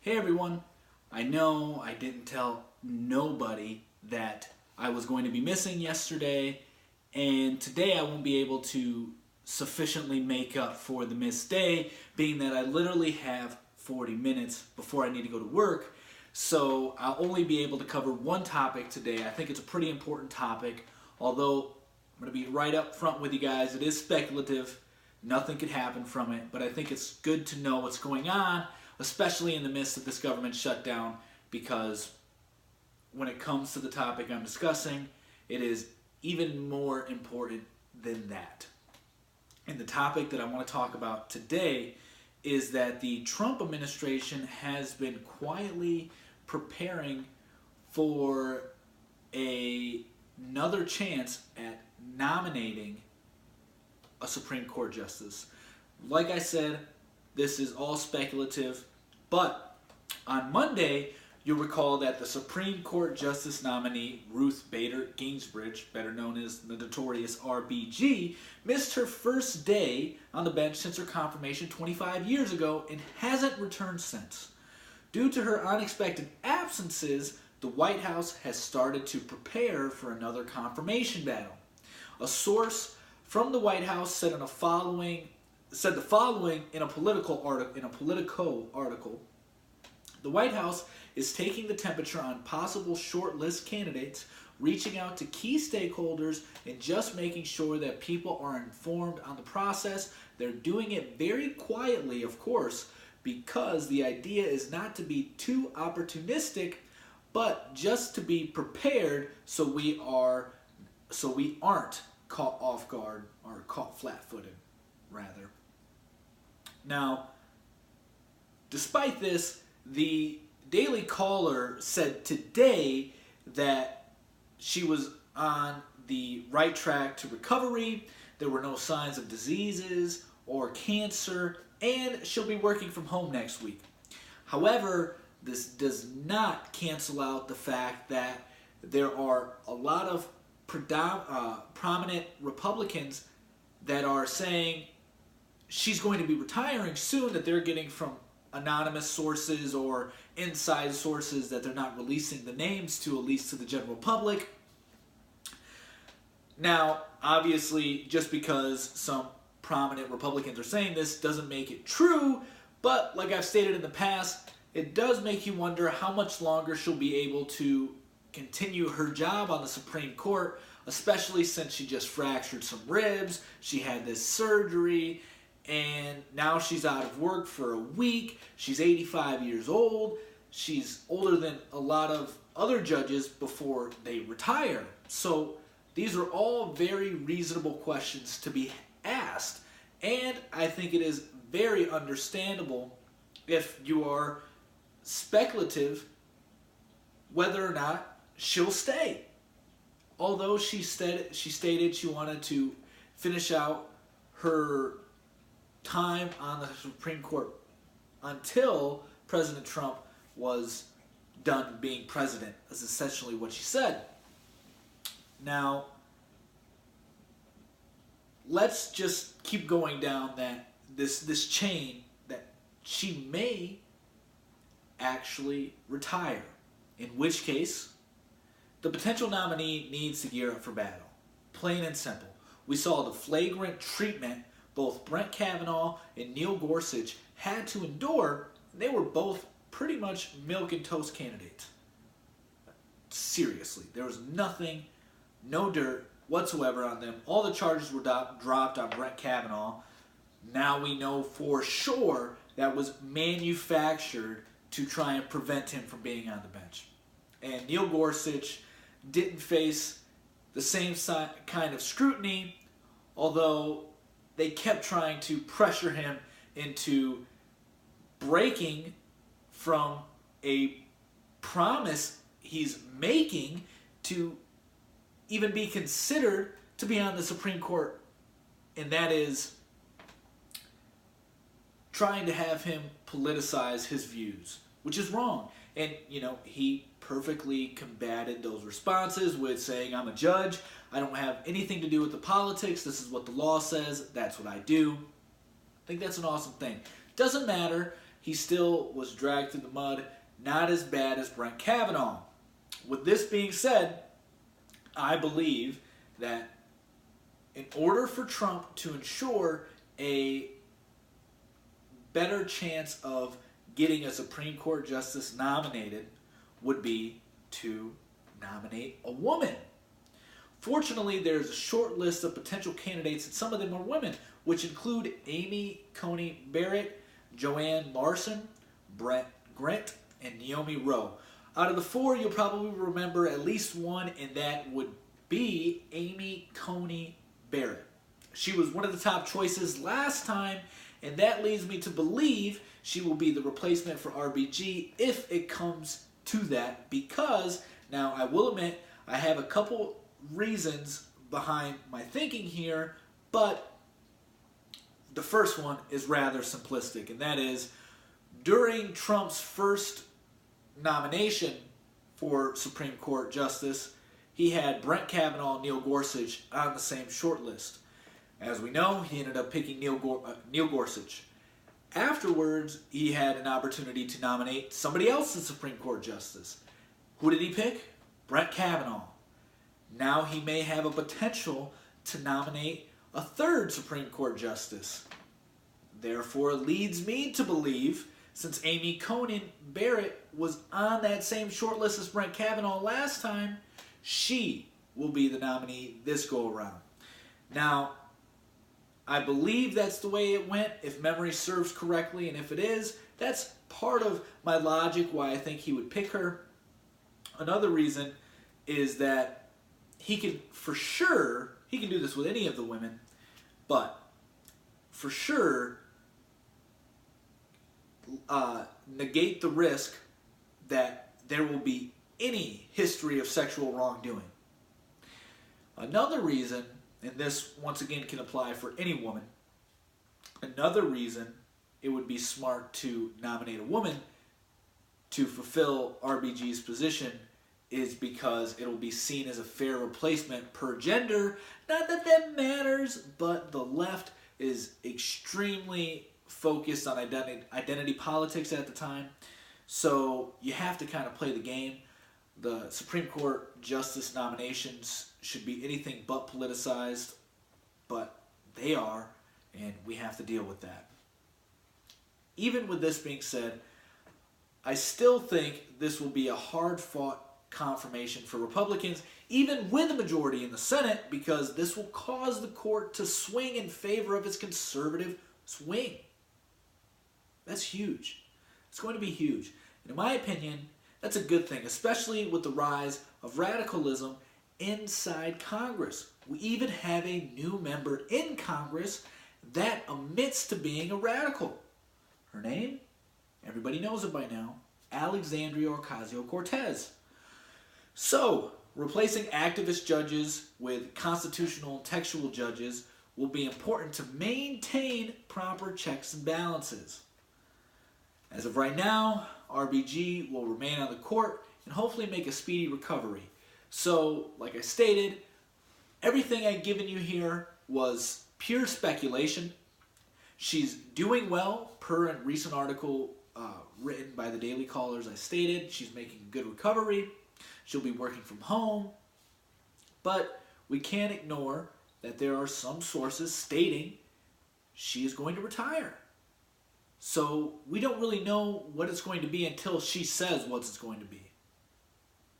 Hey everyone, I know I didn't tell nobody that I was going to be missing yesterday, and today I won't be able to sufficiently make up for the missed day, being that I literally have 40 minutes before I need to go to work. So I'll only be able to cover one topic today. I think it's a pretty important topic, although I'm going to be right up front with you guys. It is speculative. Nothing could happen from it, but I think it's good to know what's going on, especially in the midst of this government shutdown, because when it comes to the topic I'm discussing, it is even more important than that. And the topic that I want to talk about today is that the Trump administration has been quietly preparing for another chance at nominating a Supreme Court justice. Like I said, this is all speculative, but on Monday, you'll recall that the Supreme Court Justice nominee, Ruth Bader Ginsburg, better known as the Notorious RBG, missed her first day on the bench since her confirmation 25 years ago and hasn't returned since. Due to her unexpected absences, the White House has started to prepare for another confirmation battle. A source from the White House said the following in a Politico article. The White House is taking the temperature on possible short-list candidates, reaching out to key stakeholders, and just making sure that people are informed on the process. They're doing it very quietly, of course, because the idea is not to be too opportunistic, but just to be prepared so we aren't caught off guard or caught flat-footed, rather. Now, despite this, the Daily Caller said today that she was on the right track to recovery, there were no signs of diseases or cancer, and she'll be working from home next week. However, this does not cancel out the fact that there are a lot of prominent Republicans that are saying she's going to be retiring soon, that they're getting from anonymous sources or inside sources that they're not releasing the names to, at least to the general public. Now, obviously, just because some prominent Republicans are saying this doesn't make it true, but like I've stated in the past, it does make you wonder how much longer she'll be able to continue her job on the Supreme Court, especially since she just fractured some ribs, she had this surgery, and now she's out of work for a week. She's 85 years old. She's older than a lot of other judges before they retire. So these are all very reasonable questions to be asked, and I think it is very understandable if you are speculative whether or not she'll stay. Although she stated she wanted to finish out her time on the Supreme Court until President Trump was done being president, is essentially what she said. Now, let's just keep going down this chain that she may actually retire, in which case the potential nominee needs to gear up for battle. Plain and simple. We saw the flagrant treatment both Brett Kavanaugh and Neil Gorsuch had to endure. They were both pretty much milk and toast candidates. Seriously, there was nothing, no dirt whatsoever on them. All the charges were dropped on Brett Kavanaugh. Now we know for sure that was manufactured to try and prevent him from being on the bench. And Neil Gorsuch didn't face the same kind of scrutiny, although they kept trying to pressure him into breaking from a promise he's making to even be considered to be on the Supreme Court, and that is trying to have him politicize his views, which is wrong. And, he perfectly combated those responses with saying, I'm a judge, I don't have anything to do with the politics, this is what the law says, that's what I do. I think that's an awesome thing. Doesn't matter, he still was dragged through the mud. Not as bad as Brett Kavanaugh. With this being said, I believe that in order for Trump to ensure a better chance of getting a Supreme Court justice nominated would be to nominate a woman. Fortunately, there's a short list of potential candidates, and some of them are women, which include Amy Coney Barrett, Joanne Larson, Brett Grant, and Naomi Rowe. Out of the four, you'll probably remember at least one, and that would be Amy Coney Barrett. She was one of the top choices last time, and that leads me to believe she will be the replacement for RBG if it comes to that, because, now I will admit, I have a couple reasons behind my thinking here, but the first one is rather simplistic, and that is during Trump's first nomination for Supreme Court Justice, he had Brett Kavanaugh and Neil Gorsuch on the same short list. As we know, he ended up picking Neil Gorsuch. Afterwards, he had an opportunity to nominate somebody else as Supreme Court Justice. Who did he pick? Brett Kavanaugh. Now he may have a potential to nominate a third Supreme Court Justice. Therefore, it leads me to believe, since Amy Coney Barrett was on that same short list as Brett Kavanaugh last time, she will be the nominee this go around. Now, I believe that's the way it went, if memory serves correctly, and if it is, that's part of my logic why I think he would pick her. Another reason is that he can do this with any of the women, but for sure negate the risk that there will be any history of sexual wrongdoing. Another reason, and this once again can apply for any woman, another reason it would be smart to nominate a woman to fulfill RBG's position is because it will be seen as a fair replacement per gender. Not that that matters, but the left is extremely focused on identity politics at the time. So you have to kind of play the game. The Supreme Court justice nominations should be anything but politicized, but they are, and we have to deal with that. Even with this being said, I still think this will be a hard-fought confirmation for Republicans, even with a majority in the Senate, because this will cause the court to swing in favor of its conservative swing. That's huge. It's going to be huge. And in my opinion, that's a good thing, especially with the rise of radicalism inside Congress. We even have a new member in Congress that admits to being a radical. Her name? Everybody knows it by now. Alexandria Ocasio-Cortez. So, replacing activist judges with constitutional and textual judges will be important to maintain proper checks and balances. As of right now, RBG will remain on the court and hopefully make a speedy recovery. So, like I stated, everything I've given you here was pure speculation. She's doing well, per a recent article written by the Daily Caller, as I stated. She's making a good recovery. She'll be working from home. But we can't ignore that there are some sources stating she is going to retire. So we don't really know what it's going to be until she says what it's going to be.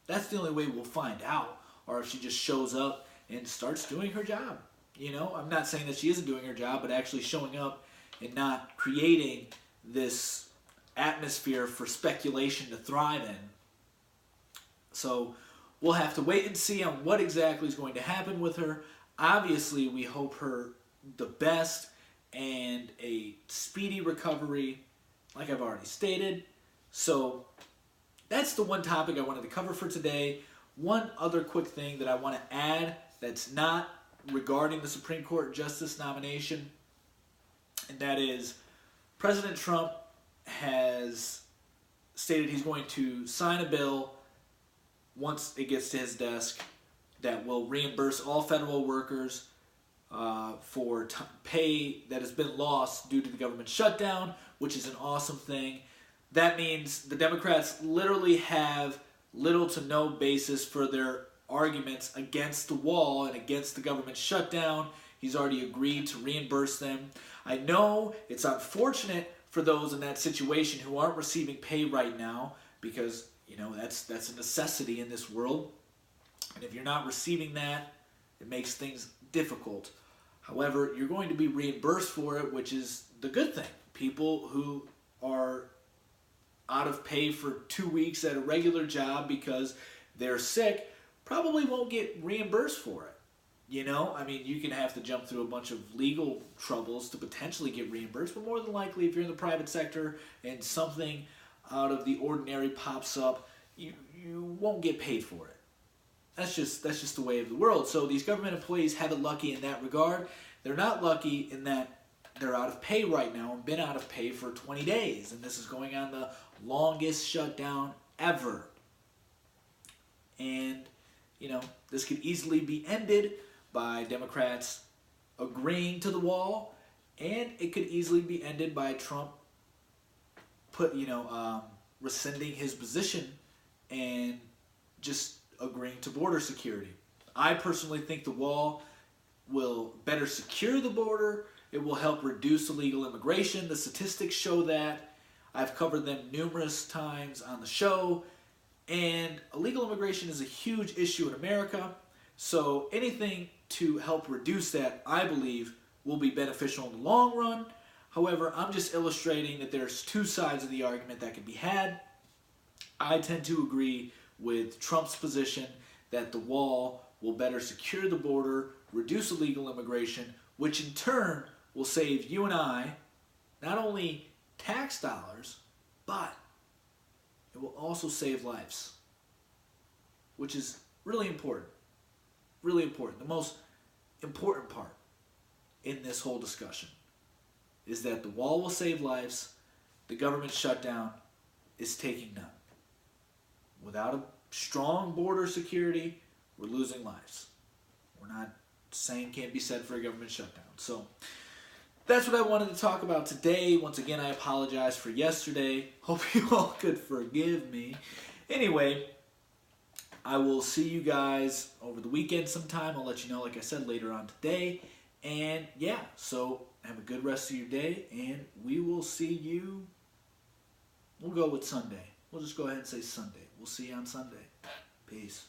That's the only way we'll find out, or if she just shows up and starts doing her job. You know, I'm not saying that she isn't doing her job, but actually showing up and not creating this atmosphere for speculation to thrive in. So we'll have to wait and see on what exactly is going to happen with her. Obviously, we hope her the best and a speedy recovery, like I've already stated. So that's the one topic I wanted to cover for today. One other quick thing that I want to add that's not regarding the Supreme Court Justice nomination, and that is President Trump has stated he's going to sign a bill once it gets to his desk that will reimburse all federal workers for pay that has been lost due to the government shutdown, which is an awesome thing. That means the Democrats literally have little to no basis for their arguments against the wall and against the government shutdown. He's already agreed to reimburse them. I know it's unfortunate for those in that situation who aren't receiving pay right now because, that's a necessity in this world. And if you're not receiving that, it makes things difficult. However, you're going to be reimbursed for it, which is the good thing. People who are out of pay for 2 weeks at a regular job because they're sick probably won't get reimbursed for it. You can have to jump through a bunch of legal troubles to potentially get reimbursed, but more than likely, if you're in the private sector and something out of the ordinary pops up, you won't get paid for it. That's just the way of the world. So these government employees have it lucky in that regard. They're not lucky in that they're out of pay right now and been out of pay for 20 days. And this is going on the longest shutdown ever. And, this could easily be ended by Democrats agreeing to the wall. And it could easily be ended by Trump rescinding his position and just agreeing to border security. I personally think the wall will better secure the border. It will help reduce illegal immigration. The statistics show that. I've covered them numerous times on the show. And illegal immigration is a huge issue in America. So anything to help reduce that, I believe, will be beneficial in the long run. However, I'm just illustrating that there's two sides of the argument that can be had. I tend to agree with Trump's position that the wall will better secure the border, reduce illegal immigration, which in turn will save you and I not only tax dollars, but it will also save lives, which is really important. Really important. The most important part in this whole discussion is that the wall will save lives, the government shutdown is taking none. Without a strong border security, we're losing lives. We're not saying can't be said for a government shutdown. So that's what I wanted to talk about today. Once again, I apologize for yesterday. Hope you all could forgive me. Anyway, I will see you guys over the weekend sometime. I'll let you know, like I said, later on today. And yeah, so have a good rest of your day, and we will see you. We'll go with Sunday. We'll just go ahead and say Sunday. We'll see you on Sunday. Peace.